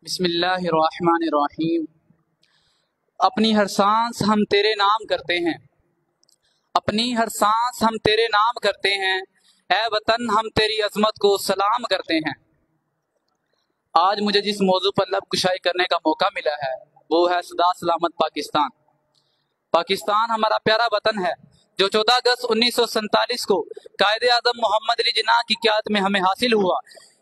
بسم اللہ الرحمن الرحیم۔ اپنی ہر سانس ہم تیرے نام کرتے ہیں، اپنی ہر سانس ہم تیرے نام کرتے ہیں، اے وطن ہم تیری عظمت کو سلام کرتے ہیں۔ آج مجھے جس موضوع پر لب کشائی کرنے کا موقع ملا ہے وہ ہے سدا سلامت پاکستان۔ پاکستان ہمارا پیارا وطن ہے جو 14 اگست 1947 کو قائد اعظم محمد علی جناح کی قیادت میں ہمیں حاصل ہوا۔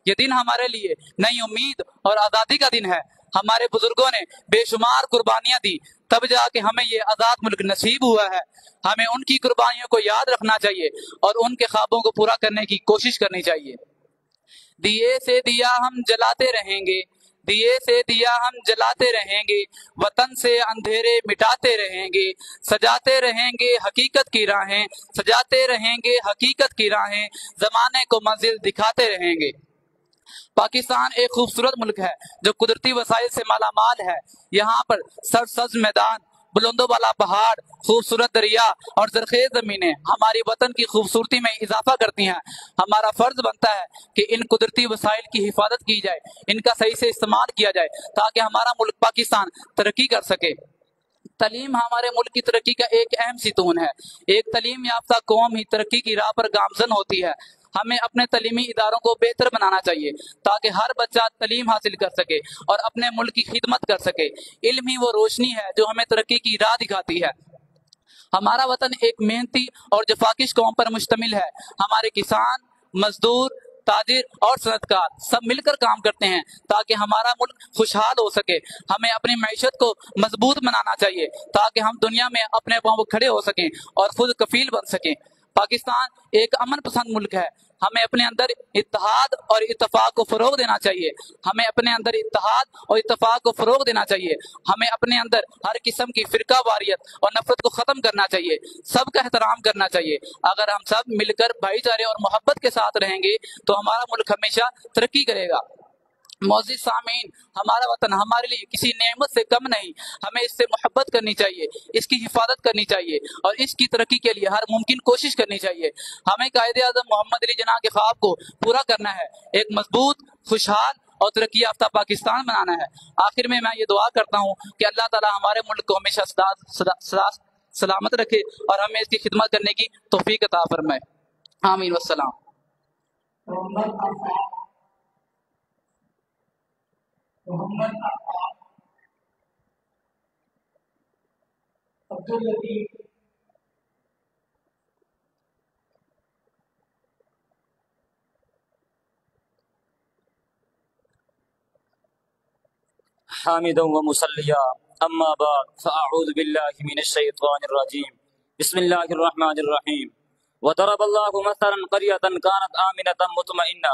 یہ دن ہمارے لیے نئی امید اور آزادی کا دن ہے۔ ہمارے بزرگوں نے بے شمار قربانیاں دی تب جا کے ہمیں یہ آزاد ملک نصیب ہوا ہے۔ ہمیں ان کی قربانیوں کو یاد رکھنا چاہیے اور ان کے خوابوں کو پورا کرنے کی کوشش کرنی چاہیے۔ دیے سے دیا ہم جلاتے رہیں گے، دیے سے دیا ہم جلاتے رہیں گے، وطن سے اندھیرے مٹاتے رہیں گے، سجاتے رہیں گے حقیقت کی راہیں، سجاتے رہیں گے حقیقت کی راہیں، زمانے کو منزل دکھاتے رہیں گے۔ پاکستان ایک خوبصورت ملک ہے جو قدرتی وسائل سے مالا مال ہے۔ یہاں پر سرسبز میدان، بلند و بالا پہاڑ، خوبصورت دریا اور زرخیز زمینیں ہماری وطن کی خوبصورتی میں اضافہ کرتی ہیں۔ ہمارا فرض بنتا ہے کہ ان قدرتی وسائل کی حفاظت کی جائے، ان کا صحیح سے استعمال کیا جائے تاکہ ہمارا ملک پاکستان ترقی کر سکے۔ تعلیم ہمارے ملک کی ترقی کا ایک اہم ستون ہے۔ ایک تعلیم یافتہ قوم ہی ترقی کی راہ پر گامزن ہوتی ہے۔ ہمیں اپنے تعلیمی اداروں کو بہتر بنانا چاہیے تاکہ ہر بچہ تعلیم حاصل کر سکے اور اپنے ملک کی خدمت کر سکے۔ علم ہی وہ روشنی ہے جو ہمیں ترقی کی راہ دکھاتی ہے۔ ہمارا وطن ایک محنتی اور جفاکش قوم پر مشتمل ہے۔ ہمارے کسان، مزدور، تاجر اور صنعت کار سب مل کر کام کرتے ہیں تاکہ ہمارا ملک خوشحال ہو سکے۔ ہمیں اپنی معیشت کو مضبوط بنانا چاہیے تاکہ ہم دنیا میں اپنے پاؤں پر کھڑے ہو سکیں اور خود کفیل بن سکیں۔ پاکستان ایک امن پسند ملک ہے۔ ہمیں اپنے اندر اتحاد اور اتفاق کو فروغ دینا چاہیے۔ ہمیں اپنے اندر اتحاد اور اتفاق کو فروغ دینا چاہیے۔ ہمیں اپنے اندر ہر قسم کی فرقہ واریت اور نفرت کو ختم کرنا چاہیے۔ سب کا احترام کرنا چاہیے۔ اگر ہم سب مل کر بھائی چارے اور محبت کے ساتھ رہیں گے تو ہمارا ملک ہمیشہ ترقی کرے گا۔ معزز سامعین، ہمارا وطن ہمارے لیے کسی نعمت سے کم نہیں۔ ہمیں اس سے محبت کرنی چاہیے، اس کی حفاظت کرنی چاہیے اور اس کی ترقی کے لیے ہر ممکن کوشش کرنی چاہیے۔ ہمیں قائد اعظم محمد علی جناح کے خواب کو پورا کرنا ہے، ایک مضبوط، خوشحال اور ترقی یافتہ پاکستان بنانا ہے۔ آخر میں یہ دعا کرتا ہوں کہ اللہ تعالی ہمارے ملک کو ہمیشہ سلامت رکھے اور ہمیں اس کی خدمت کرنے کی توفیق عطا فرمائے۔ آمین والسلام۔ محمد حامدا ومصليا اما بعد فاعوذ بالله من الشيطان الرجيم بسم الله الرحمن الرحيم وضرب الله مثلا قرية كانت آمنة مطمئنة.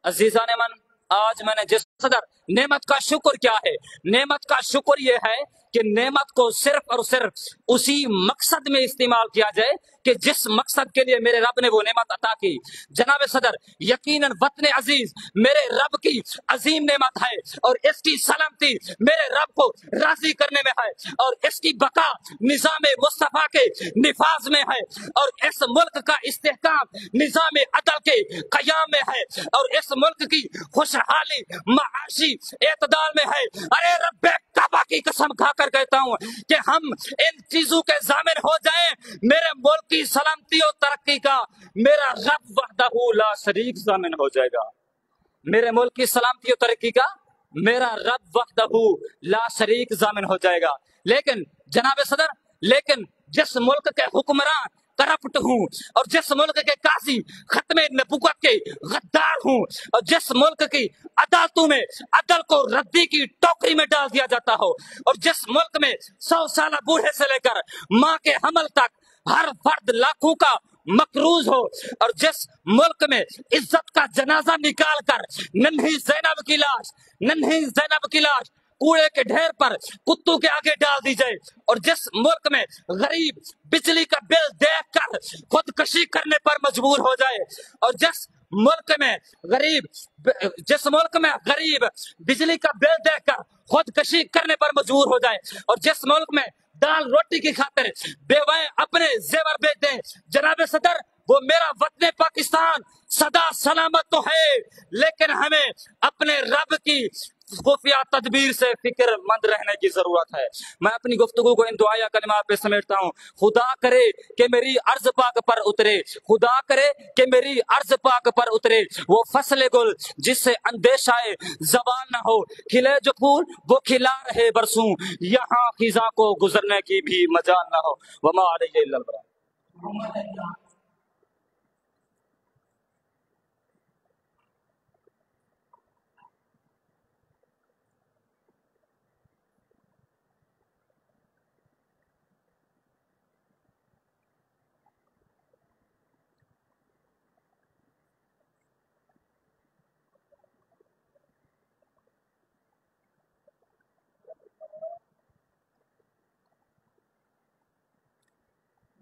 عزیزان من، آج میں نے جس قدر نعمت کا شکر کیا ہے، نعمت کا شکر یہ ہے کہ نعمت کو صرف اور صرف اسی مقصد میں استعمال کیا جائے کہ جس مقصد کے لیے میرے رب نے وہ نعمت عطا کی. جناب صدر، یقیناً وطن عزیز میرے رب کی عظیم نعمت ہے اور اس کی سلامتی میرے رب کو راضی کرنے میں ہے اور اس کی بقا نظام مصطفیٰ کے نفاذ میں ہے اور اس ملک کا استحکام نظام عدل کے قیام میں ہے اور اس ملک کی خوشحالی معاشی اعتدال میں ہے. ارے رب کعبہ کی قسم کھا کر کہتا ہوں کہ ہم ان چیزوں کے ضامن ہو جائیں، میرے ملک کی سلامتی اور ترقی کا میرا رب وحدہ لا شریک ضامن ہو جائے گا. میرے ملک کی سلامتی اور ترقی کا میرا رب وحدہ لا شریک ضامن ہو جائے گا. لیکن جناب صدر، لیکن جس ملک کے حکمران کرپٹ ہوں اور جس ملک کے قاضی ختم نبوت کے غدار ہوں اور جس ملک کی عدالتوں میں عدل کو ردی کی ٹوکری میں ڈال دیا جاتا ہو اور جس ملک میں 100 سالہ بوڑھے سے لے کر ماں کے حمل تک ہر فرد لاکھوں کا مقروض ہو اور جس ملک میں عزت کا جنازہ نکال کر ننھی زینب کی لاش کوڑے کے ڈھیر پر کتوں کے آگے ڈال دی جائے اور جس ملک میں غریب بجلی کا بل دیکھ کر خودکشی کرنے پر مجبور ہو جائے اور جس ملک میں غریب بجلی کا بل دیکھ کر خودکشی کرنے پر مجبور ہو جائے اور جس ملک میں دال روٹی کی خاطر بیوائیں اپنے زیور بیچ دیں، جناب صدر وہ میرا وطن پاکستان سدا سلامت تو ہے لیکن ہمیں اپنے رب کی خفیہ تدبیر سے فکر مند رہنے کی ضرورت ہے. میں اپنی گفتگو کو ان دعائیہ کلمات پہ سمیٹتا ہوں. خدا کرے کہ میری عرض پاک پر اترے، خدا کرے کہ میری عرض پاک پر اترے وہ فصل گل جس سے اندیشہ زوال نہ ہو، کھلے جو پھول وہ کھلا رہے برسوں، یہاں خزاں کو گزرنے کی بھی مجال نہ ہو. وما علیہ الا البلاغ.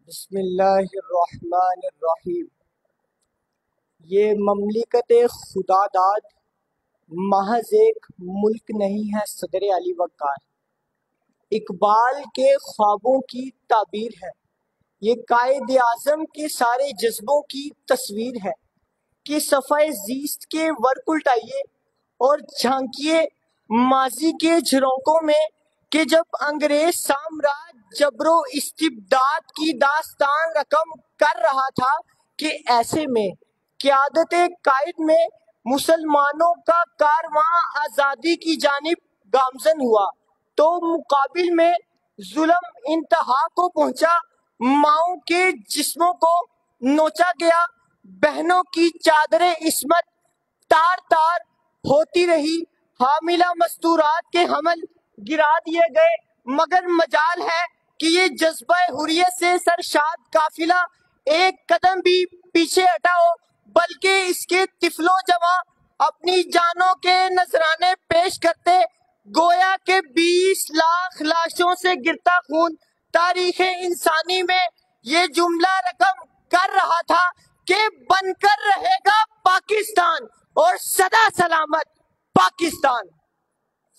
بسم اللہ الرحمن الرحیم. یہ مملکت خدا داد محض ایک ملک نہیں ہے صدر علی وقار، اقبال کے خوابوں کی تعبیر ہے. یہ قائد اعظم کے سارے جذبوں کی تصویر ہے کہ صفحہ زیست کے ورق الٹائیے اور جھانکیے ماضی کے جھرونکوں میں کہ جب انگریز سامراج جبر و استبداد کی داستان رقم کر رہا تھا کہ ایسے میں قیادت قائد میں مسلمانوں کا کارواں آزادی کی جانب گامزن ہوا تو مقابل میں ظلم انتہا کو پہنچا، ماؤں کے جسموں کو نوچا گیا، بہنوں کی چادریں عصمت تار تار ہوتی رہی، حاملہ مستورات کے حمل گرا دیے گئے. مگر مجال ہے کہ یہ جذبہ حریت سے سرشاد قافلہ ایک قدم بھی پیچھے ہٹاؤ، بلکہ اس کے طفل و جواں اپنی جانوں کے نذرانے پیش کرتے گویا کہ 20 لاکھ لاشوں سے گرتا خون تاریخ انسانی میں یہ جملہ رقم کر رہا تھا کہ بن کر رہے گا پاکستان اور سدا سلامت پاکستان.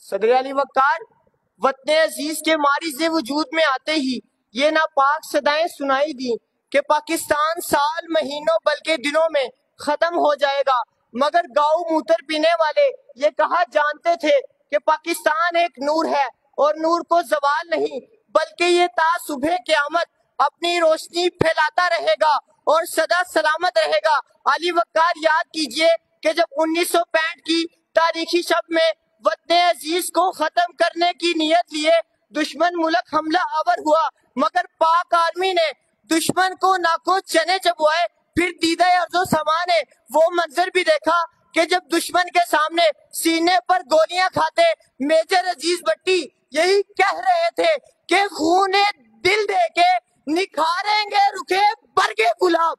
صدر علی وقار وطن عزیز کے مارز وجود میں آتے ہی یہ ناپاک صدائیں سنائی دی کہ پاکستان سال مہینوں بلکہ دنوں میں ختم ہو جائے گا. مگر گاؤں موتر پینے والے یہ کہا جانتے تھے کہ پاکستان ایک نور ہے اور نور کو زوال نہیں بلکہ یہ تا صبح قیامت اپنی روشنی پھیلاتا رہے گا اور سدا سلامت رہے گا. علی وقار یاد کیجئے کہ جب 1965 کی تاریخی شب میں وطن عزیز کو ختم کرنے کی نیت لیے دشمن ملک حملہ آور ہوا، مگر پاک آرمی نے دشمن کو نہ کو چنے چبوائے، پھر دیدہ ارض و سما نے وہ منظر بھی دیکھا کہ جب دشمن کے سامنے سینے پر گولیاں کھاتے میجر عزیز بٹی یہی کہہ رہے تھے کہ خون دل دے کے نکھاریں گے رکھے برگے گلاب۔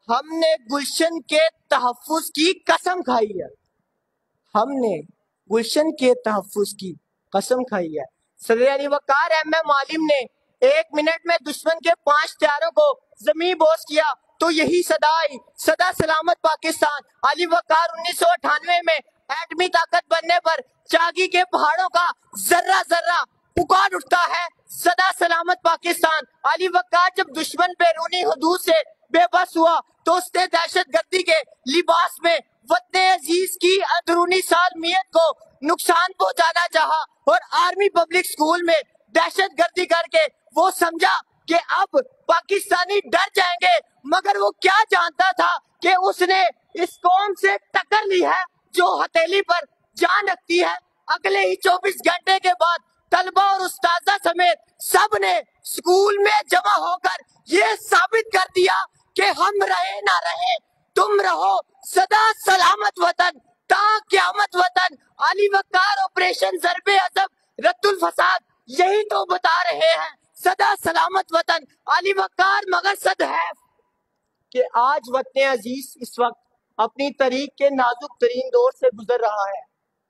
ہم نے گلشن کے تحفظ کی قسم کھائی ہے، ہم نے گلشن کے تحفظ کی قسم کھائی ہے۔ صدر علی وقار ایم ایم عالم نے 1 منٹ میں دشمن کے 5 طیاروں کو زمین بوس کیا تو یہی صدا آئی، صدا سلامت پاکستان۔ علی وقار 1998 میں ایٹمی طاقت بننے پر چاگی کے پہاڑوں کا ذرہ ذرہ پکار اٹھتا ہے، صدا سلامت پاکستان۔ علی وقار جب دشمن بیرونی حدود سے بے بس ہوا تو اس نے دہشت گردی کے لباس میں وطن عزیز کی اندرونی سالمیت کو نقصان پہنچانا چاہا، اور آرمی پبلک سکول میں دہشت گردی کر کے وہ سمجھا کہ اب پاکستانی ڈر جائیں گے، مگر وہ کیا جانتا تھا کہ اس نے اس قوم سے ٹکر لی ہے جو ہتھیلی پر جان رکھتی ہے۔ اگلے ہی 24 گھنٹے کے بعد طلبہ اور استاذہ سمیت سب نے سکول میں جمع ہو کر یہ ثابت کر دیا کہ ہم رہے نہ رہے تم رہو، سدا سلامت وطن تا قیامت وطن۔ علی وقار آپریشن ضرب عضب رد الفساد یہی تو بتا رہے ہیں، سدا سلامت وطن۔ علی وقار مگر صد ہے کہ آج وطن عزیز اس وقت اپنی تاریخ کے نازک ترین دور سے گزر رہا ہے،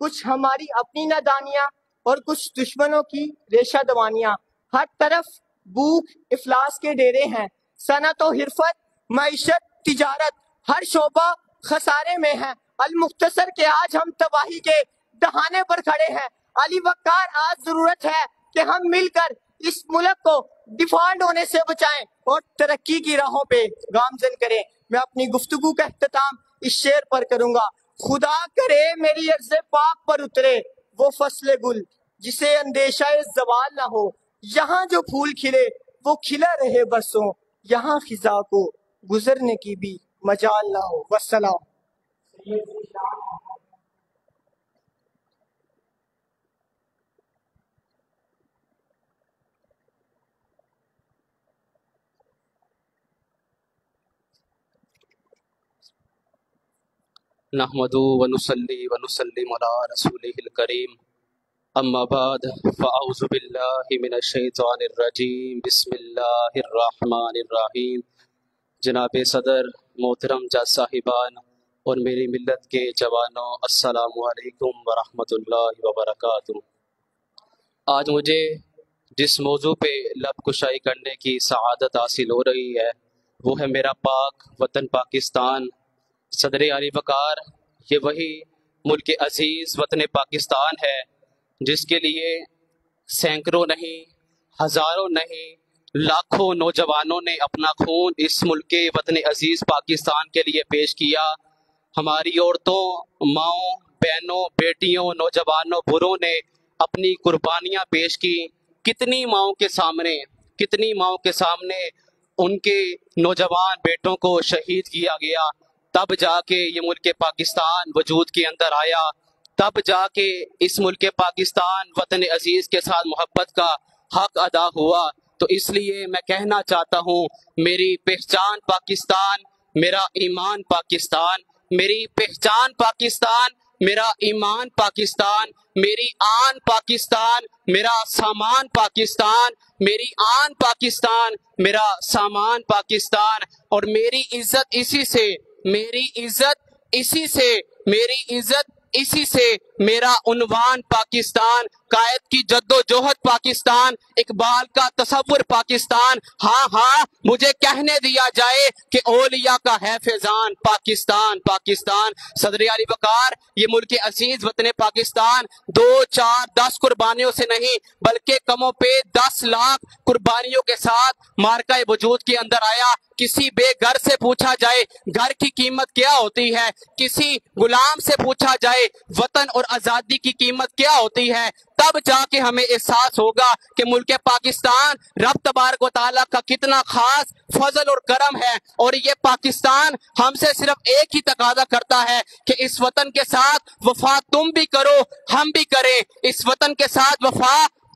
کچھ ہماری اپنی نادانیاں اور کچھ دشمنوں کی ریشہ دوانیاں۔ ہر طرف بھوک افلاس کے ڈیرے ہیں، صنعت و حرفت، معیشت، تجارت، ہر شعبہ خسارے میں ہے۔ المختصر کہ آج ہم تباہی کے دہانے پر کھڑے ہیں۔ علی وقار آج ضرورت ہے کہ ہم مل کر اس ملک کو ڈیفالٹ ہونے سے بچائیں اور ترقی کی راہوں پہ گامزن کریں۔ میں اپنی گفتگو کا اختتام اس شعر پر کروں گا۔ خدا کرے میری عرض پاک پر اترے وہ فصل گل جسے اندیشہ زوال نہ ہو، یہاں جو پھول کھلے وہ کھلا رہے برسوں، یہاں خزاں کو گزرنے کی بھی مجال نہ ہو۔ والسلام۔ نحمدو ونصلی ونسلم علی رسولہ الکریم، اما بعد فاعوذ باللہ من الشیطان الرجیم، بسم اللہ الرحمن الرحیم۔ جناب صدر، محترم جج صاحبان اور میری ملت کے جوانوں، السلام علیکم ورحمۃ اللہ وبرکاتہ۔ آج مجھے جس موضوع پہ لب کشائی کرنے کی سعادت حاصل ہو رہی ہے وہ ہے میرا پاک وطن پاکستان۔ صدر علی وقار یہ وہی ملک عزیز وطن پاکستان ہے جس کے لیے سینکڑوں نہیں، ہزاروں نہیں، لاکھوں نوجوانوں نے اپنا خون اس ملک کے وطن عزیز پاکستان کے لیے پیش کیا۔ ہماری عورتوں، ماؤں، بہنوں، بیٹیوں، نوجوانوں، بوڑھوں نے اپنی قربانیاں پیش کی۔ کتنی ماؤں کے سامنے ان کے نوجوان بیٹوں کو شہید کیا گیا، تب جا کے یہ ملک پاکستان وجود کے اندر آیا، تب جا کے اس ملک پاکستان وطن عزیز کے ساتھ محبت کا حق ادا ہوا۔ تو اس لیے میں کہنا چاہتا ہوں، میری پہچان پاکستان، میرا ایمان پاکستان، میری پہچان پاکستان، میرا ایمان پاکستان، میری آن پاکستان، میرا سامان پاکستان، میری آن پاکستان، میرا سامان پاکستان، اور میری عزت اسی سے، میری عزت اسی سے، میری عزت اسی سے، میرا عنوان پاکستان، قائد کی جد و جہد پاکستان، اقبال کا تصور پاکستان، ہاں ہاں مجھے کہنے دیا جائے کہ اولیاء کا ہے فیضان پاکستان، پاکستان۔ صدر علی وقار یہ ملک عزیز وطن پاکستان 2، 4، 10 قربانیوں سے نہیں بلکہ کم و بیش 10 لاکھ قربانیوں کے ساتھ مارکہ وجود کے اندر آیا۔ کسی بے گھر سے پوچھا جائے گھر کی قیمت کیا ہوتی ہے، کسی غلام سے پوچھا جائے وطن اور آزادی کی قیمت کیا ہوتی ہے، تب جا کے ہمیں احساس ہوگا کہ ملک پاکستان رب تبارک و تعالیٰ کا کتنا خاص فضل اور کرم ہے۔ اور یہ پاکستان ہم سے صرف ایک ہی تقاضا کرتا ہے کہ اس وطن کے ساتھ وفا تم بھی کرو، ہم بھی کریں، اس وطن کے ساتھ وفا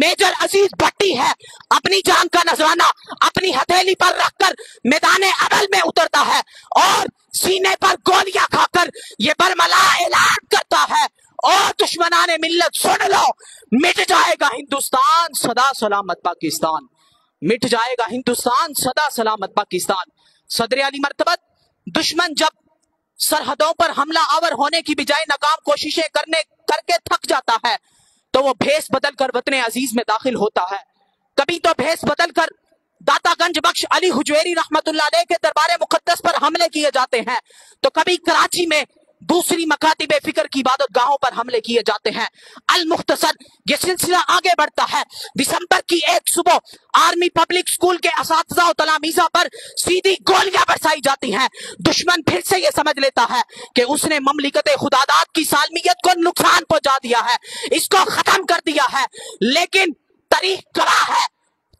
میجر عزیز بھٹی ہے، اپنی جان کا نذرانہ اپنی ہتھیلی پر رکھ کر میدان عمل میں اترتا ہے اور سینے پر گولیاں کھا کر یہ برملا اعلان کرتا ہے، اور دشمنان ملت سن لو، مٹ جائے گا ہندوستان سدا سلامت پاکستان، مٹ جائے گا ہندوستان سدا سلامت پاکستان۔ صدر علی مرتبت دشمن جب سرحدوں پر حملہ آور ہونے کی بجائے ناکام کوششیں کر کے تھک جاتا ہے تو وہ بھیس بدل کر وطن عزیز میں داخل ہوتا ہے۔ کبھی تو بھیس بدل کر داتا گنج بخش علی حجویری رحمت اللہ علیہ کے دربار مقدس پر حملے کیے جاتے ہیں، تو کبھی کراچی میں دوسری مکاتب فکر کی عبادت گاہوں پر حملے کیے جاتے ہیں۔ المختصر یہ سلسلہ آگے بڑھتا ہے۔ دسمبر کی ایک صبح آرمی پبلک سکول کے اساتذہ و تلامیذہ پر سیدھی گولیاں برسائی جاتی ہیں۔ دشمن پھر سے یہ سمجھ لیتا ہے کہ اس نے مملکت خداداد کی سالمیت کو نقصان پہنچا دیا ہے، اس کو ختم کر دیا ہے، لیکن تاریخ گواہ ہے،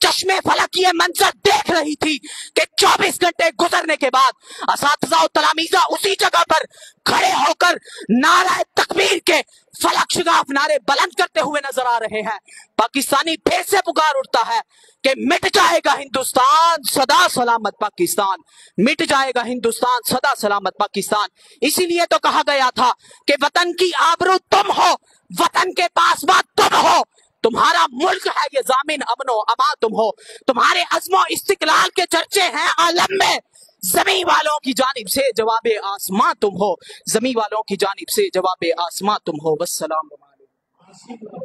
چشمے فلک یہ منظر دیکھ رہی تھی کہ 24 گھنٹے گزرنے کے بعد اساتذہ و تلامیذہ اسی جگہ پر کھڑے ہو کر نعرہ تکبیر کے فلک شگاف نعرے بلند کرتے ہوئے نظر آ رہے ہیں۔ پاکستانی پھر سے پکار اٹھتا ہے کہ مٹ جائے گا ہندوستان سدا سلامت پاکستان، مٹ جائے گا ہندوستان سدا سلامت پاکستان۔ اسی لیے تو کہا گیا تھا کہ وطن کی آبرو تم ہو، وطن کے پاسبان تم ہو، تمہارا ملک ہے یہ ضامن امن و امان تم ہو، تمہارے عزم و استقلال کے چرچے ہیں عالم میں، زمین والوں کی جانب سے جواب آسمان تم ہو، زمین والوں کی جانب سے جواب آسمان تم ہو۔ والسلام علیکم۔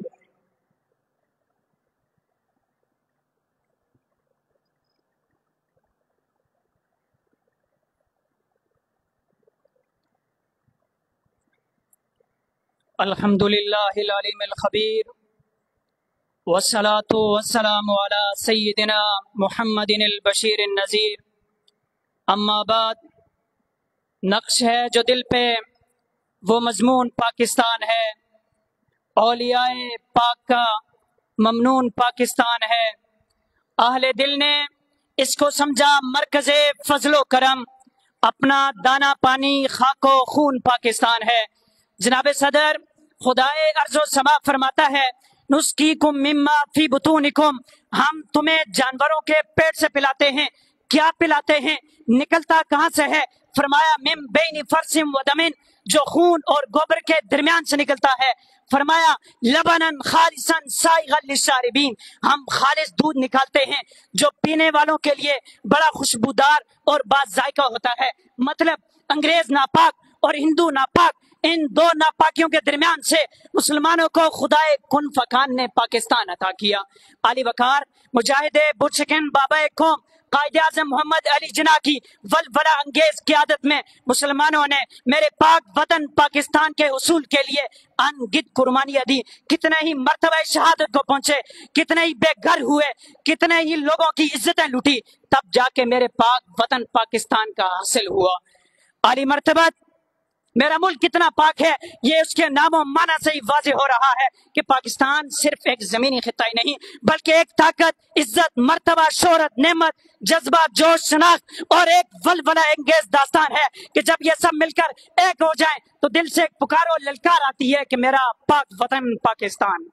الحمدللہ العلیم الخبیر والصلاة والسلام علی سیدنا محمد البشیر النذیر، اما بعد، نقش ہے جو دل پہ وہ مضمون پاکستان ہے، اولیاء پاک کا ممنون پاکستان ہے۔ اہل دل نے اس کو سمجھا مرکز فضل و کرم، اپنا دانہ پانی خاک و خون پاکستان ہے۔ جناب صدر خدائے ارض و سما فرماتا ہے نسقیکم مما فی بطونکم، ہم تمہیں جانوروں کے پیٹ سے پلاتے ہیں۔ کیا پلاتے ہیں؟ نکلتا کہاں سے ہے؟ فرمایا من بین فرث و دم، جو خون اور گوبر کے درمیان سے نکلتا ہے۔ فرمایا لبنن خالصا سائغا للشاربین، ہم خالص دودھ نکالتے ہیں جو پینے والوں کے لیے بڑا خوشبودار اور با ذائقہ ہوتا ہے۔ مطلب انگریز ناپاک اور ہندو ناپاک، ان دو ناپاکیوں کے درمیان سے مسلمانوں کو خدائے کن فکان نے پاکستان عطا کیا۔ علی وقار مجاہد برشکن بابا قوم قائد اعظم محمد علی جناح کی ولولہ انگیز قیادت میں مسلمانوں نے میرے پاک وطن پاکستان کے حصول کے لیے ان گنت قربانیاں دی۔ کتنے ہی مرتبہ شہادت کو پہنچے، کتنے ہی بے گھر ہوئے، کتنے ہی لوگوں کی عزتیں لوٹی، تب جا کے میرے پاک وطن پاکستان کا حاصل ہوا۔ علی مرتبت میرا ملک کتنا پاک ہے یہ اس کے نام و معنی سے ہی واضح ہو رہا ہے کہ پاکستان صرف ایک زمینی خطہ ہی نہیں بلکہ ایک طاقت، عزت، مرتبہ، شہرت، نعمت، جذبہ، جوش، شناخت اور ایک ولولہ انگیز داستان ہے کہ جب یہ سب مل کر ایک ہو جائیں تو دل سے ایک پکار و للکار آتی ہے کہ میرا پاک وطن پاکستان۔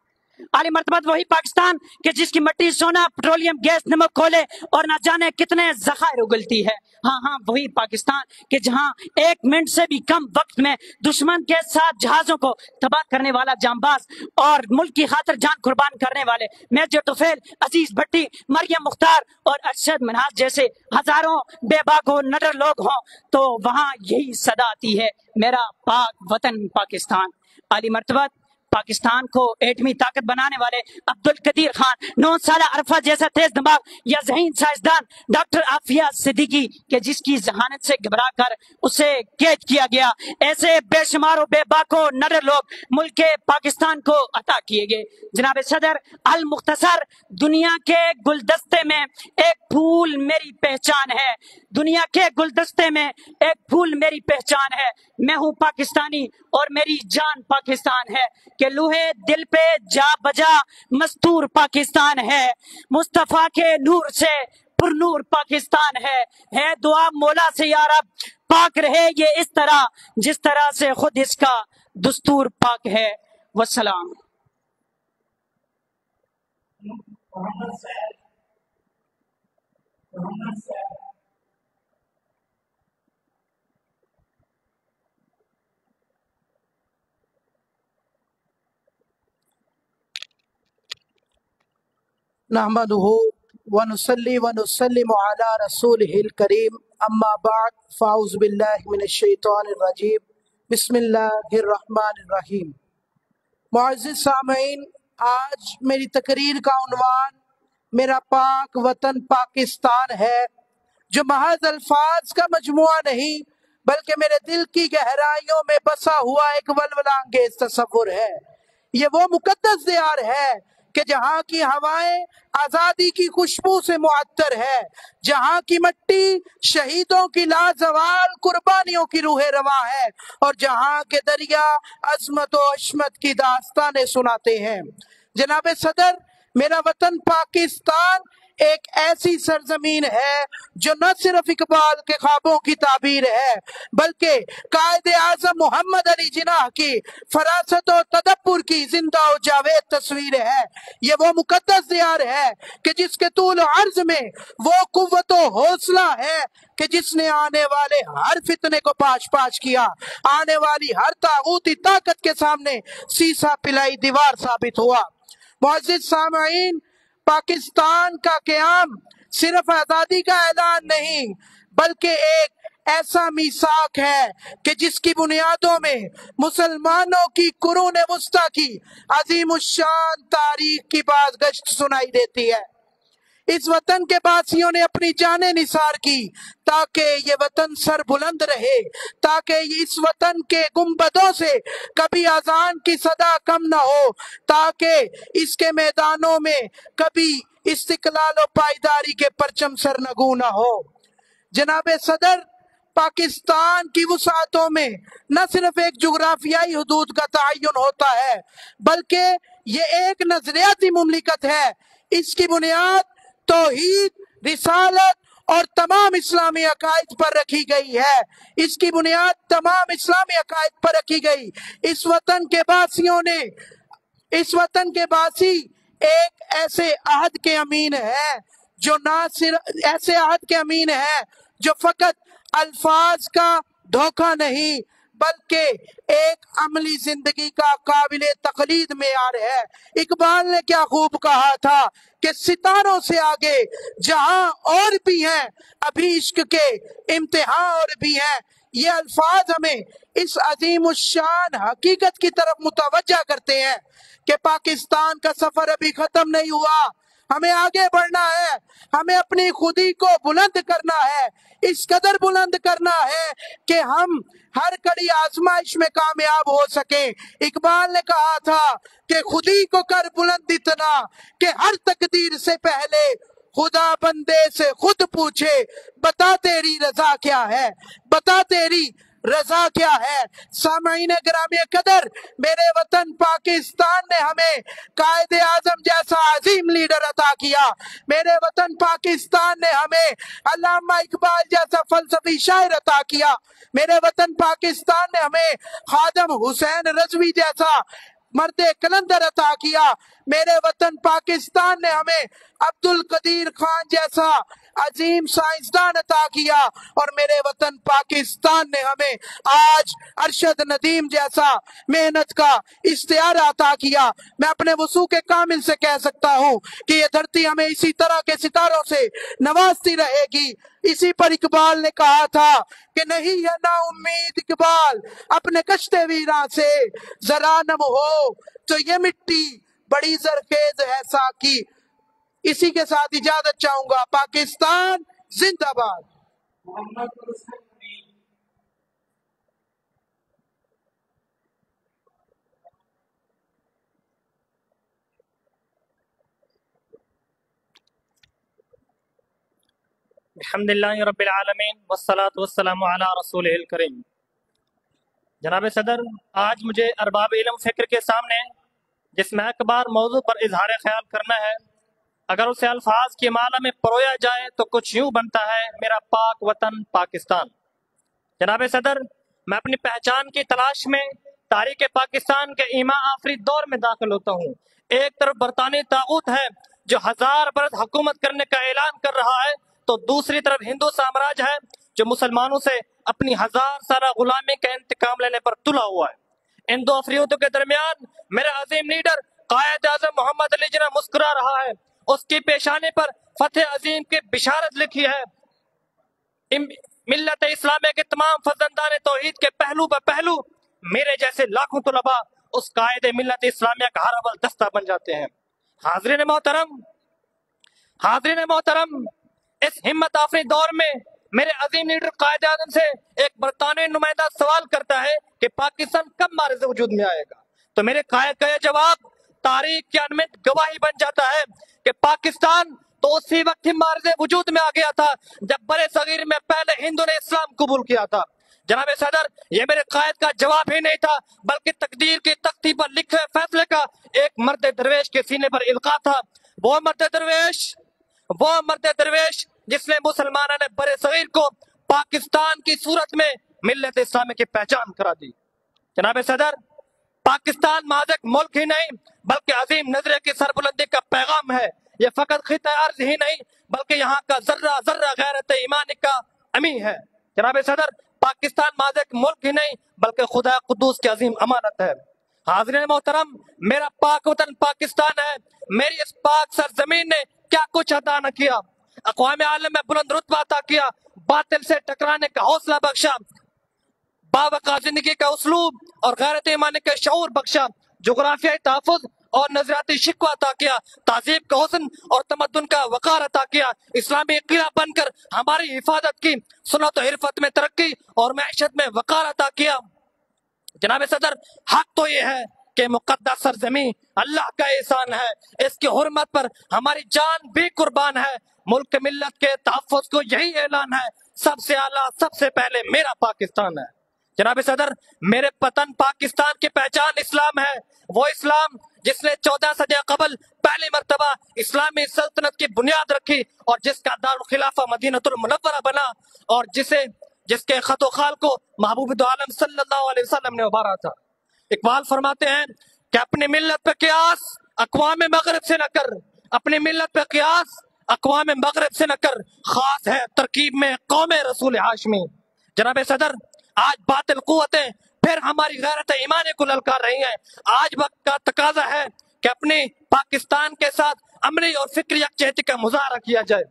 علی مرتبت وہی پاکستان کہ جس کی مٹی سونا، پیٹرولیم، گیس، نمک، کولے اور نہ جانے کتنے ذخائر اگلتی ہے۔ ہاں وہی پاکستان کہ جہاں ایک منٹ سے بھی کم وقت میں دشمن کے ساتھ جہازوں کو تباہ کرنے والا جانباز اور ملک کی خاطر جان قربان کرنے والے میجر طفیل، عزیز بھٹی، مریم مختار اور ارشد منہاج جیسے ہزاروں بے باک و نڈر لوگ ہوں تو وہاں یہی صدا آتی ہے میرا پاک وطن پاکستان۔ علی مرتبت پاکستان کو ایٹمی طاقت بنانے والے عبدالقدیر خان، 9 سالہ عرفہ جیسا تیز دماغ یا ذہین سائنسدان ڈاکٹر عافیہ صدیقی کہ جس کی ذہانت سے گھبرا کر اسے قید کیا گیا، ایسے بے شمار و بے باکو نر لوگ ملک پاکستان کو عطا کیے گئے۔ جناب صدر المختصر دنیا کے گلدستے میں ایک پھول میری پہچان ہے، دنیا کے گلدستے میں ایک پھول میری پہچان ہے، میں ہوں پاکستانی اور میری جان پاکستان ہے کہ لوہے دل پہ جا بجا مستور پاکستان ہے، مصطفیٰ کے نور سے پر نور پاکستان ہے دعا مولا سے یا رب پاک رہے یہ اس طرح جس طرح سے خود اس کا دستور پاک ہے۔ والسلام۔ نحمدہ ونصلی ونسلم علی رسولہ الکریم اما بعد فاعوذ باللہ من الشیطان الرجیم بسم اللہ الرحمن الرحیم۔ معزز سامعین، آج میری تقریر کا عنوان میرا پاک وطن پاکستان ہے، جو محض الفاظ کا مجموعہ نہیں بلکہ میرے دل کی گہرائیوں میں بسا ہوا ایک ولولہ انگیز تصور ہے۔ یہ وہ مقدس دیار ہے کہ جہاں کی ہوائیں آزادی کی خوشبو سے معطر ہے، جہاں کی مٹی شہیدوں کی لازوال قربانیوں کی روح رواں ہے، اور جہاں کے دریا عظمت و عشمت کی داستانیں سناتے ہیں۔ جناب صدر، میرا وطن پاکستان ایک ایسی سرزمین ہے جو نہ صرف اقبال کے خوابوں کی تعبیر ہے بلکہ قائد اعظم محمد علی جناح کی فراست و تدبر کی زندہ و جاوید تصویر ہے۔ یہ وہ مقدس دیار ہے کہ جس کے طول و عرض میں وہ قوت و حوصلہ ہے کہ جس نے آنے والے ہر فتنے کو پاش پاش کیا، آنے والی ہر طاغوتی طاقت کے سامنے سیسا پلائی دیوار ثابت ہوا۔ معزز سامعین، پاکستان کا قیام صرف آزادی کا اعلان نہیں بلکہ ایک ایسا میثاق ہے کہ جس کی بنیادوں میں مسلمانوں کی قرون وسطیٰ کی عظیم الشان تاریخ کی بازگشت سنائی دیتی ہے۔ اس وطن کے باسیوں نے اپنی جانیں نثار کی تاکہ یہ وطن سر بلند رہے، تاکہ اس وطن کے گنبدوں سے کبھی اذان کی صدا کم نہ ہو، تاکہ اس کے میدانوں میں کبھی استقلال و پائیداری کے پرچم سرنگوں نہ ہو۔ جناب صدر، پاکستان کی وسعتوں میں نہ صرف ایک جغرافیائی حدود کا تعین ہوتا ہے بلکہ یہ ایک نظریاتی مملکت ہے۔ اس کی بنیاد توحید، رسالت اور تمام اسلامی عقائد پر رکھی گئی ہے۔ اس کی بنیاد تمام اسلامی عقائد پر رکھی گئی۔ اس وطن کے باسی ایک ایسے عہد کے امین ہے جو نہ صرف ایسے عہد کے امین ہے جو فقط الفاظ کا دھوکہ نہیں بلکہ ایک عملی زندگی کا قابل تقلید معیار ہے۔ اقبال نے کیا خوب کہا تھا کہ ستاروں سے آگے جہاں اور بھی ہیں، ابھی عشق کے امتحان اور بھی ہیں۔ یہ الفاظ ہمیں اس عظیم الشان حقیقت کی طرف متوجہ کرتے ہیں کہ پاکستان کا سفر ابھی ختم نہیں ہوا، ہمیں آگے بڑھنا ہے، ہمیں اپنی خودی کو بلند کرنا ہے، اس قدر بلند کرنا ہے کہ ہم ہر کڑی آزمائش میں کامیاب ہو سکیں۔ اقبال نے کہا تھا کہ خودی کو کر بلند اتنا کہ ہر تقدیر سے پہلے خدا بندے سے خود پوچھے، بتا تیری رضا کیا ہے، بتا تیری رضا کیا ہے۔ سامعین گرامی قدر، میرے وطن پاکستان نے ہمیں قائد اعظم جیسا عظیم لیڈر عطا کیا۔ میرے وطن پاکستان نے ہمیں علامہ اقبال جیسا فلسفی شاعر عطا کیا۔ میرے وطن پاکستان نے ہمیں خادم حسین رضوی جیسا مرد کلندر عطا کیا۔ میرے وطن پاکستان نے ہمیں عبد القدیر خان جیسا عظیم سائنسدان عطا کیا، اور میرے وطن پاکستان نے ہمیں آج ارشد ندیم جیسا محنت کا استعارہ عطا کیا۔ میں اپنے وثوق کامل سے کہہ سکتا ہوں کہ یہ دھرتی ہمیں اسی طرح کے ستاروں سے نوازتی رہے گی۔ اسی پر اقبال نے کہا تھا کہ نہیں ہے نا امید اقبال اپنے کشتے ویراں سے، ذرا نم ہو تو یہ مٹی بڑی زرخیز ہے ساکی۔ اسی کے ساتھ اجازت چاہوں گا۔ پاکستان زندہ باد۔ الحمدللہ رب العالمین والصلاة والسلام علی رسولہ الکریم۔ جناب صدر، آج مجھے ارباب علم فکر کے سامنے جس محکبار موضوع پر اظہار خیال کرنا ہے، اگر اسے الفاظ کی مالا میں پرویا جائے تو کچھ یوں بنتا ہے: میرا پاک وطن پاکستان۔ جناب صدر، میں اپنی پہچان کی تلاش میں تاریخ پاکستان کے ایما آفری دور میں داخل ہوتا ہوں۔ ایک طرف برطانوی طاغوت ہے جو 1000 برس حکومت کرنے کا اعلان کر رہا ہے، تو دوسری طرف ہندو سامراج ہے جو مسلمانوں سے اپنی 1000 سالہ غلامی کا انتقام لینے پر تلا ہوا ہے۔ ان دو افریتوں کے درمیان میرا عظیم لیڈر قائد اعظم محمد علی جناح مسکرا رہا ہے، اس کی پیشانی پر فتح عظیم کی بشارت لکھی ہے۔ ملت اسلامیہ کے تمام فرزندان توحید کے پہلو بہ پہلو میرے جیسے لاکھوں طلباء اس قائد ملت اسلامیہ کا ہر اول دستہ بن جاتے ہیں۔ حاضرین محترم، اس ہمت آفرین دور میں میرے عظیم لیڈر قائد اعظم سے ایک برطانوی نمائندہ سوال کرتا ہے کہ پاکستان کب معرض وجود میں آئے گا، تو میرے قائد کا یہ جواب تاریخ کی انمٹ گواہی بن جاتا ہے کہ پاکستان تو اسی وقت ہی معرض وجود میں آ گیا تھا جب برے صغیر میں پہلے ہندو نے اسلام قبول کیا تھا۔ جناب صدر، یہ میرے قائد کا جواب ہی نہیں تھا، بلکہ تقدیر کی تختی پر لکھے فیصلے کا ایک مرد درویش کے سینے پر القاء تھا۔ وہ مرد درویش جس نے مسلمانوں نے برے صغیر کو پاکستان کی صورت میں ملت اسلامی کی پہچان کرا دی۔ جناب صدر، پاکستان محض ایک ملک ہی نہیں بلکہ عظیم نظریے کی سربلندی کا پیغام ہے۔ یہ فقط خطہ ارض ہی نہیں بلکہ یہاں کا ذرہ ذرہ غیرت ایمانی کا امی ہے۔ جناب صدر، پاکستان محض ایک ملک ہی نہیں بلکہ خدا قدوس کی عظیم امانت ہے۔ حاضرین محترم، میرا پاک وطن پاکستان ہے۔ میری اس پاک سرزمین نے کیا کچھ عطا نہ کیا، اقوام عالم میں بلند رتبہ عطا کیا، باطل سے ٹکرانے کا حوصلہ بخشا، باوقار زندگی کا اسلوب اور غیرت ایمانی کا شعور بخشا، جغرافیائی تحفظ اور نظریاتی شکوہ عطا کیا، تہذیب کا حسن اور تمدن کا وقار عطا کیا، اسلامی قلعہ بن کر ہماری حفاظت کی، سنت و عرفت میں ترقی اور معیشت میں وقار عطا کیا۔ جناب صدر، حق تو یہ ہے کہ مقدس سرزمین اللہ کا احسان ہے، اس کی حرمت پر ہماری جان بھی قربان ہے۔ ملک ملت کے تحفظ کو یہی اعلان ہے، سب سے اعلیٰ سب سے پہلے میرا پاکستان ہے۔ جناب صدر، میرے وطن پاکستان کی پہچان اسلام ہے، وہ اسلام جس نے 14 صدیاں قبل پہلی مرتبہ اسلامی سلطنت کی بنیاد رکھی اور جس کا دارالخلافہ مدینہ المنورہ بنا اور جس کے خط و خال کو محبوب دو عالم صلی اللہ علیہ وسلم نے ابھارا تھا۔ اقبال فرماتے ہیں کہ اپنی ملت پہ قیاس اقوام مغرب سے نہ کر، اپنی ملت پہ قیاس اقوام مغرب سے نہ کر، خاص ہے ترکیب میں قوم رسول ہاشمی۔ جناب صدر، آج باطل قوتیں پھر ہماری غیرت ایمانی کو للکار رہی ہیں۔ آج وقت کا تقاضا ہے کہ اپنے پاکستان کے ساتھ امنی اور فکری یکجہتی کا مظاہرہ کیا جائے۔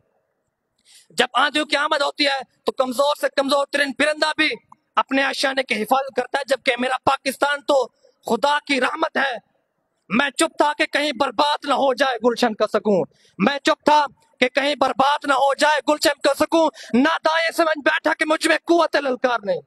جب آندھیوں کی آمد ہوتی ہے تو کمزور سے کمزور ترین پرندہ بھی اپنے آشیانے کی حفاظت کرتا ہے، جبکہ میرا پاکستان تو خدا کی رحمت ہے۔ میں چپ تھا کہ کہیں برباد نہ ہو جائے گلشن کا سکون، میں چپ تھا کہ کہیں برباد نہ ہو جائے گلشن کا سکون، نہ دائیں سمجھ بیٹھا کہ مجھ میں قوت للکار نہیں۔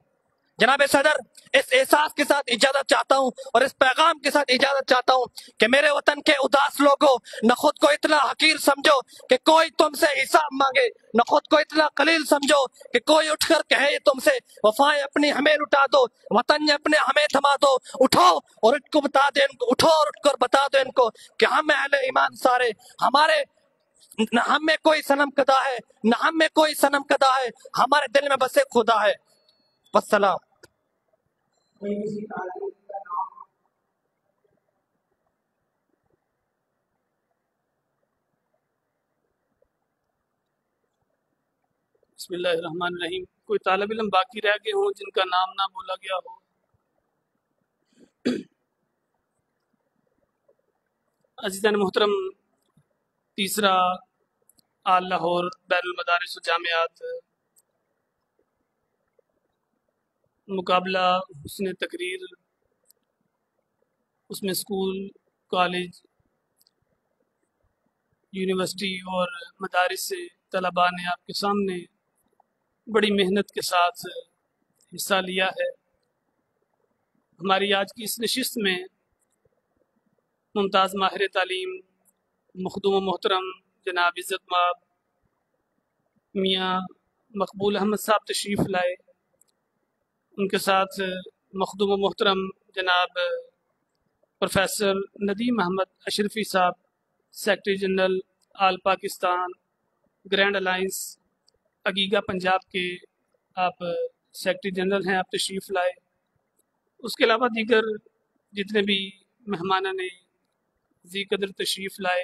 جناب صدر، اس احساس کے ساتھ اجازت چاہتا ہوں اور اس پیغام کے ساتھ اجازت چاہتا ہوں کہ میرے وطن کے اداس لوگوں، نہ خود کو اتنا حقیر سمجھو کہ کوئی تم سے حساب مانگے، نہ خود کو اتنا قلیل سمجھو کہ کوئی اٹھ کر کہے تم سے وفائیں اپنی ہمیں لٹا دو، وطن اپنے ہمیں تھما دو۔ اٹھو اور ان کو بتا دے، اٹھو اور اٹھ کر بتا دو ان کو کہ ہم اہل ایمان سارے، نہ ہم میں کوئی صنم کدا ہے، نہ ہم میں کوئی صنم کدا ہے، ہمارے دل میں بس ایک خدا ہے۔ والسلام۔ بسم اللہ الرحمن الرحیم۔ کوئی طالب علم باقی رہ گئے ہوں جن کا نام نہ بولا گیا ہو؟ عزیزان محترم، تیسرا آل لاہور بین المدارس و جامعات مقابلہ حسن تقریر، اس میں اسکول، کالج، یونیورسٹی اور مدارس سے طلباء نے آپ کے سامنے بڑی محنت کے ساتھ حصہ لیا ہے۔ ہماری آج کی اس نشست میں ممتاز ماہر تعلیم، مخدوم و محترم جناب عزت مآب میاں مقبول احمد صاحب تشریف لائے، ان کے ساتھ مخدوم و محترم جناب پروفیسر ندیم احمد اشرفی صاحب، سیکرٹری جنرل آل پاکستان گرینڈ الائنس عقیقہ پنجاب کے آپ سیکرٹری جنرل ہیں، آپ تشریف لائے۔ اس کے علاوہ دیگر جتنے بھی مہمانان نے ذی قدر تشریف لائے،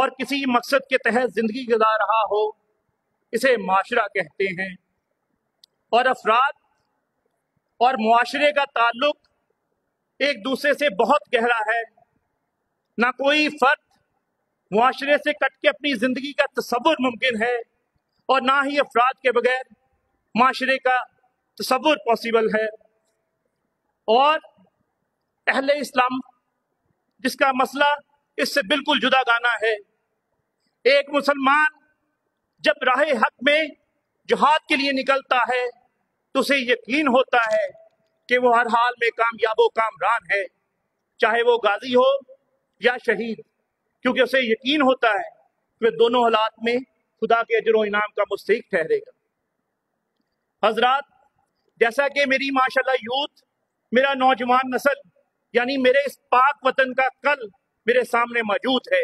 اور کسی مقصد کے تحت زندگی گزار رہا ہو، اسے معاشرہ کہتے ہیں۔ اور افراد اور معاشرے کا تعلق ایک دوسرے سے بہت گہرا ہے۔ نہ کوئی فرد معاشرے سے کٹ کے اپنی زندگی کا تصور ممکن ہے، اور نہ ہی افراد کے بغیر معاشرے کا تصور پاسبل ہے۔ اور اہل اسلام جس کا مسئلہ اس سے بالکل جدا گانا ہے، ایک مسلمان جب راہ حق میں جہاد کے لیے نکلتا ہے تو اسے یقین ہوتا ہے کہ وہ ہر حال میں کامیاب و کامران ہے، چاہے وہ غازی ہو یا شہید، کیونکہ اسے یقین ہوتا ہے کہ وہ دونوں حالات میں خدا کے اجر و انعام کا مستحق ٹھہرے گا۔ حضرات، جیسا کہ میری ماشاءاللہ یوتھ، میرا نوجوان نسل، یعنی میرے اس پاک وطن کا کل میرے سامنے موجود ہے،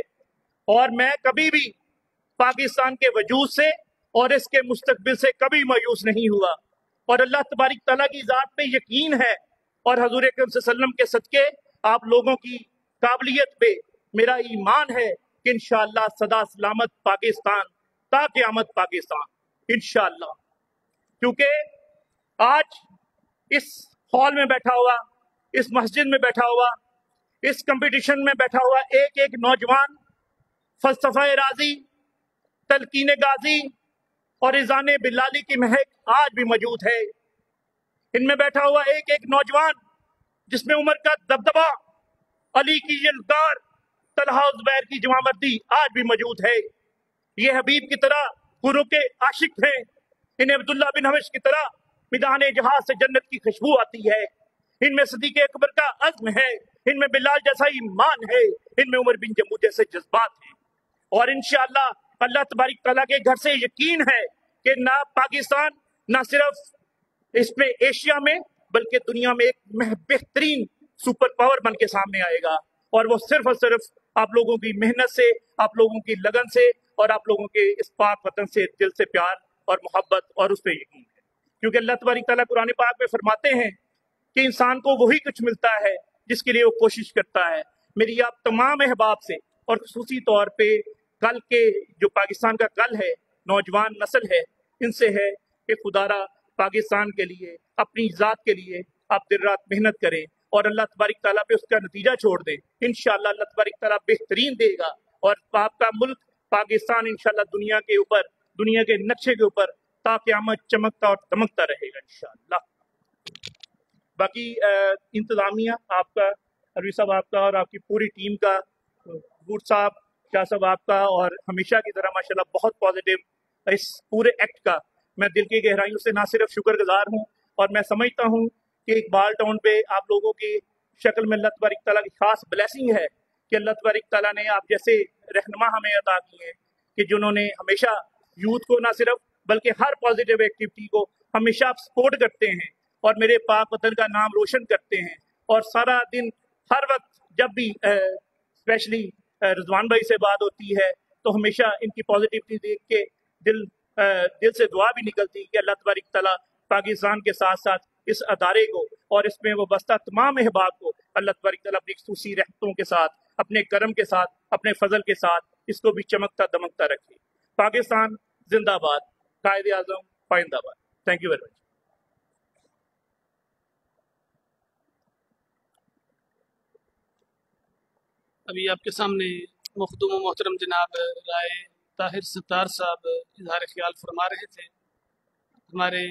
اور میں کبھی بھی پاکستان کے وجود سے اور اس کے مستقبل سے کبھی مایوس نہیں ہوا، اور اللہ تبارک تعالیٰ کی ذات پہ یقین ہے، اور حضور اکرم صلی اللہ علیہ وسلم کے صدقے آپ لوگوں کی قابلیت پہ میرا ایمان ہے کہ انشاءاللہ سدا سلامت پاکستان تا قیامت پاکستان انشاءاللہ۔ کیونکہ آج اس ہال میں بیٹھا ہوا، اس مسجد میں بیٹھا ہوا، اس کمپٹیشن میں بیٹھا ہوا ایک ایک نوجوان فلسفہ راضی، تلقین غازی اور اذان بلالی کی مہک آج بھی موجود ہے۔ ان میں بیٹھا ہوا ایک ایک نوجوان جس میں عمر کا دبدبہ، علی کی یلغار، طلحہ و زبیر کی جوانمردی آج بھی موجود ہے۔ یہ حبیب کی طرح حوروں کے عاشق ہیں، انہیں عبداللہ بن حبش کی طرح میدان جہاد سے جنت کی خوشبو آتی ہے۔ ان میں صدیق اکبر کا عزم ہے، ان میں بلال جیسا ایمان ہے، ان میں عمر بن جمود جیسے جذبات ہیں، اور انشاءاللہ اللہ تبارک تعالیٰ کے گھر سے یقین ہے کہ نہ پاکستان نہ صرف اس میں ایشیا میں بلکہ دنیا میں ایک بہترین سپر پاور بن کے سامنے آئے گا، اور وہ صرف اور صرف آپ لوگوں کی محنت سے، آپ لوگوں کی لگن سے، اور آپ لوگوں کے اس پاک وطن سے دل سے پیار اور محبت اور اس پہ یقین ہے۔ کیونکہ اللہ تبارک تعالیٰ قرآن پاک میں فرماتے ہیں کہ انسان کو وہی کچھ ملتا ہے جس کے لیے وہ کوشش کرتا ہے۔ میری آپ تمام احباب سے اور خصوصی طور پہ کل کے جو پاکستان کا کل ہے، نوجوان نسل ہے، ان سے ہے کہ خدا را پاکستان کے لیے، اپنی ذات کے لیے آپ دن رات محنت کریں، اور اللہ تبارک تعالیٰ پہ اس کا نتیجہ چھوڑ دیں۔ انشاءاللہ اللہ تبارک تعالیٰ بہترین دے گا، اور آپ کا ملک پاکستان انشاءاللہ دنیا کے اوپر، دنیا کے نقشے کے اوپر تا قیامت چمکتا اور دمکتا رہے گا انشاءاللہ۔ باقی انتظامیہ آپ کا، عربی صاحب آپ کا، اور آپ کی پوری ٹیم کا، گوڈ صاحب، شاہ صاحب آپ کا، اور ہمیشہ کی طرح ماشاءاللہ بہت پازیٹیو اس پورے ایکٹ کا میں دل کی گہرائیوں سے نہ صرف شکر گزار ہوں، اور میں سمجھتا ہوں کہ اقبال ٹاؤن پہ آپ لوگوں کی شکل میں اللہ تبارک تعالیٰ کی خاص بلیسنگ ہے کہ اللہ تبارک تعالیٰ نے آپ جیسے رہنما ہمیں عطا کیے ہیں کہ جنہوں نے ہمیشہ یوتھ کو نہ صرف بلکہ ہر پازیٹیو ایکٹیویٹی کو ہمیشہ آپ سپورٹ کرتے ہیں، اور میرے پاک وطن کا نام روشن کرتے ہیں، اور سارا دن ہر وقت جب بھی اسپیشلی رضوان بھائی سے بات ہوتی ہے تو ہمیشہ ان کی پازیٹیوٹی دیکھ کے دل سے دعا بھی نکلتی کہ اللہ تبارک تعالیٰ پاکستان کے ساتھ ساتھ اس ادارے کو اور اس میں وابستہ تمام احباب کو اللہ تبارک تعالیٰ اپنی خصوصی رحمتوں کے ساتھ، اپنے کرم کے ساتھ، اپنے فضل کے ساتھ اس کو بھی چمکتا دمکتا رکھے۔ پاکستان زندہ باد، قائد اعظم پائندہ باد۔ Thank you very much. ابھی آپ کے سامنے مخدوم و محترم جناب رائے طاہر ستار صاحب اظہار خیال فرما رہے تھے۔ ہمارے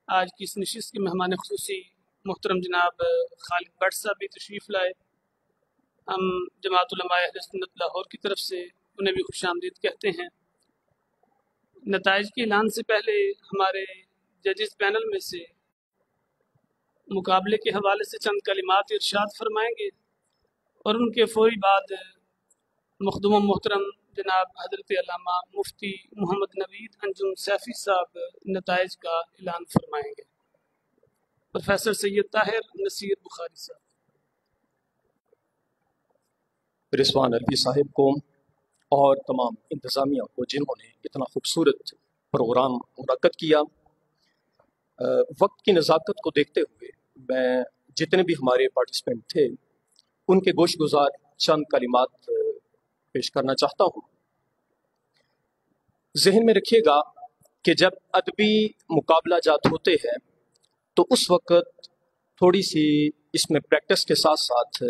آج کی اس نشست کے مہمان خصوصی محترم جناب خالد بٹ صاحب بھی تشریف لائے۔ ہم جماعت علماء اہل سنت لاہور کی طرف سے انہیں بھی خوش آمدید کہتے ہیں۔ نتائج کے اعلان سے پہلے ہمارے ججز پینل میں سے مقابلے کے حوالے سے چند کلمات ارشاد فرمائیں گے، اور ان کے فوری بعد مخدوم و محترم جناب حضرت علامہ مفتی محمد نوید انجم سیفی صاحب نتائج کا اعلان فرمائیں گے۔ پروفیسر سید طاہر نصیر بخاری صاحب۔ رضوان علوی صاحب کو اور تمام انتظامیہ کو جنہوں نے اتنا خوبصورت پروگرام منعقد کیا، وقت کی نزاکت کو دیکھتے ہوئے میں جتنے بھی ہمارے پارٹیسپینٹ تھے ان کے گوش گزار چند کلمات پیش کرنا چاہتا ہوں۔ ذہن میں رکھیے گا کہ جب ادبی مقابلہ جات ہوتے ہیں تو اس وقت تھوڑی سی اس میں پریکٹس کے ساتھ ساتھ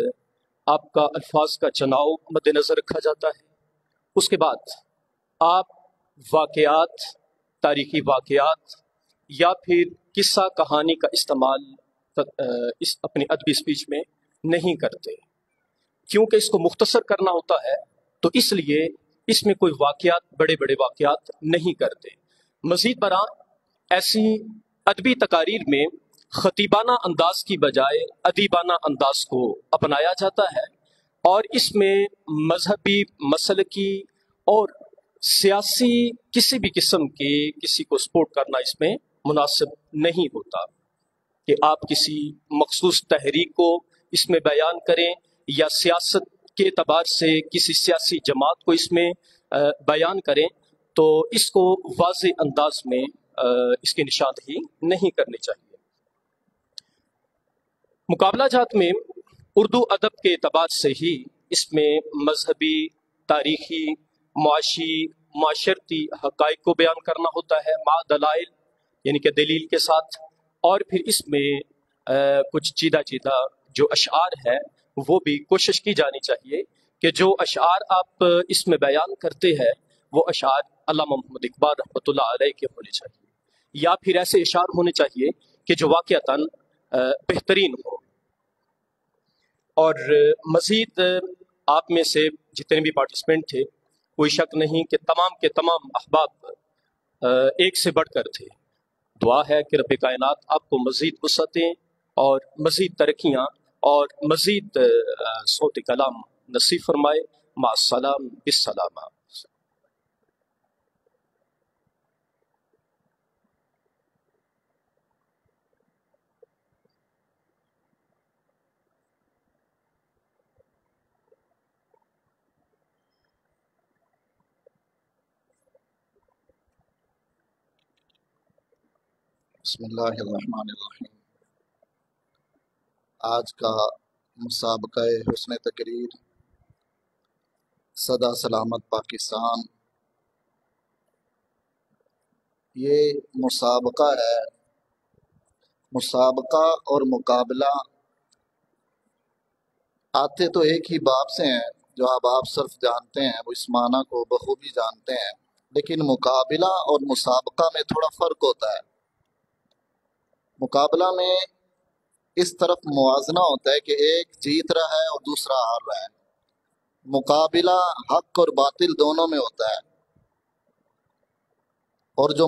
آپ کا الفاظ کا چناؤ مد نظر رکھا جاتا ہے۔ اس کے بعد آپ واقعات، تاریخی واقعات یا پھر قصہ کہانی کا استعمال اس اپنی ادبی اسپیچ میں نہیں کرتے، کیونکہ اس کو مختصر کرنا ہوتا ہے تو اس لیے اس میں کوئی واقعات، بڑے بڑے واقعات نہیں کرتے۔ مزید برآں ایسی ادبی تقاریر میں خطیبانہ انداز کی بجائے ادیبانہ انداز کو اپنایا جاتا ہے، اور اس میں مذہبی، مسلکی اور سیاسی کسی بھی قسم کے کسی کو سپورٹ کرنا اس میں مناسب نہیں ہوتا کہ آپ کسی مخصوص تحریک کو اس میں بیان کریں یا سیاست کے اعتبار سے کسی سیاسی جماعت کو اس میں بیان کریں، تو اس کو واضح انداز میں اس کی نشاندہی نہیں کرنی چاہیے۔ مقابلہ جات میں اردو ادب کے اعتبار سے ہی اس میں مذہبی، تاریخی، معاشی، معاشرتی حقائق کو بیان کرنا ہوتا ہے مع دلائل، یعنی کہ دلیل کے ساتھ، اور پھر اس میں کچھ چیدہ جو اشعار ہے وہ بھی کوشش کی جانی چاہیے کہ جو اشعار آپ اس میں بیان کرتے ہیں وہ اشعار علامہ محمد اقبال رحمۃ اللہ علیہ کے ہونے چاہیے، یا پھر ایسے اشعار ہونے چاہیے کہ جو واقعتاً بہترین ہو۔ اور مزید آپ میں سے جتنے بھی پارٹیسپینٹ تھے، کوئی شک نہیں کہ تمام کے تمام احباب ایک سے بڑھ کر تھے۔ دعا ہے کہ رب کائنات آپ کو مزید وسعتیں اور مزید ترقیاں اور مزید صوت کلام نصیب فرمائے۔ مع السلام بالسلامہ۔ بسم اللہ الرحمن الرحیم۔ آج کا مسابقہ حسن تقریر سدا سلامت پاکستان، یہ مسابقہ ہے۔ مسابقہ اور مقابلہ آتے تو ایک ہی باب سے ہیں، جو آپ صرف جانتے ہیں، وہ اس معنی کو بخوبی جانتے ہیں، لیکن مقابلہ اور مسابقہ میں تھوڑا فرق ہوتا ہے۔ مقابلہ میں اس طرف موازنہ ہوتا ہے کہ ایک جیت رہا ہے اور دوسرا ہار رہا ہے۔ مقابلہ حق اور باطل دونوں میں ہوتا ہے، اور جو